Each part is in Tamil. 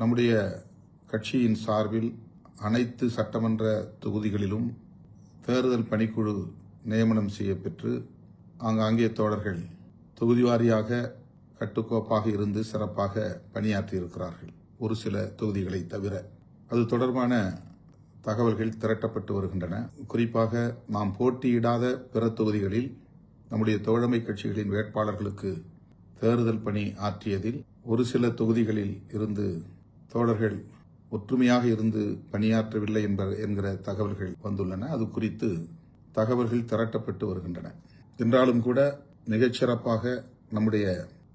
நம்முடைய கட்சியின் சார்பில் அனைத்து சட்டமன்ற தொகுதிகளிலும் தேர்தல் பணிக்குழு நியமனம் செய்யப்பெற்று ஆங்காங்கே தோழர்கள் தொகுதி வாரியாக கட்டுக்கோப்பாக இருந்து சிறப்பாக பணியாற்றியிருக்கிறார்கள். ஒரு சில தொகுதிகளை தவிர அது தொடர்பான தகவல்கள் திரட்டப்பட்டு வருகின்றன. குறிப்பாக நாம் போட்டியிடாத பிற தொகுதிகளில் நம்முடைய தோழமை கட்சிகளின் வேட்பாளர்களுக்கு தேர்தல் பணி ஆற்றியதில் ஒரு சில தொகுதிகளில் இருந்து தோழர்கள் ஒற்றுமையாக இருந்து பணியாற்றவில்லை என்கிற தகவல்கள் வந்துள்ளன. அது குறித்து தகவல்கள் திரட்டப்பட்டு வருகின்றன. என்றாலும் கூட மிகச்சிறப்பாக நம்முடைய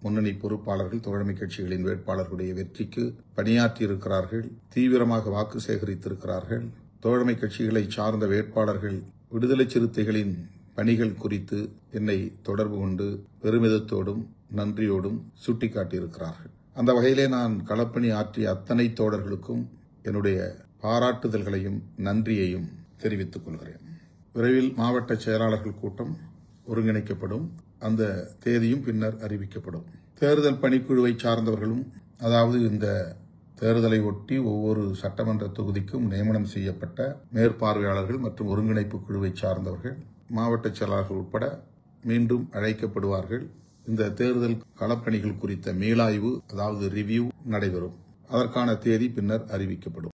முன்னணி பொறுப்பாளர்கள் தோழமை கட்சிகளின் வேட்பாளர்களுடைய வெற்றிக்கு பணியாற்றியிருக்கிறார்கள். தீவிரமாக வாக்கு சேகரித்திருக்கிறார்கள். தோழமை கட்சிகளை சார்ந்த வேட்பாளர்கள் விடுதலை சிறுத்தைகளின் பணிகள் குறித்து என்னை தொடர்பு கொண்டு பெருமிதத்தோடும் நன்றியோடும் சுட்டிக்காட்டியிருக்கிறார்கள். அந்த வகையிலே நான் களப்பணி ஆற்றிய அத்தனை தோழர்களுக்கும் என்னுடைய பாராட்டுதல்களையும் நன்றியையும் தெரிவித்துக் கொள்கிறேன். விரைவில் மாவட்ட செயலாளர்கள் கூட்டம் ஒருங்கிணைக்கப்படும். அந்த தேதியும் பின்னர் அறிவிக்கப்படும். தேர்தல் பணிக்குழுவை சார்ந்தவர்களும், அதாவது இந்த தேர்தலை ஒட்டி ஒவ்வொரு சட்டமன்ற தொகுதிக்கும் நியமனம் செய்யப்பட்ட மேற்பார்வையாளர்கள் மற்றும் ஒருங்கிணைப்பு குழுவை சார்ந்தவர்கள், மாவட்ட செயலாளர்கள் உட்பட மீண்டும் அழைக்கப்படுவார்கள். இந்த தேர்தல் களப்பணிகள் குறித்த மீளாய்வு, அதாவது ரிவ்யூ நடைபெறும். அதற்கான தேதி பின்னர் அறிவிக்கப்படும்.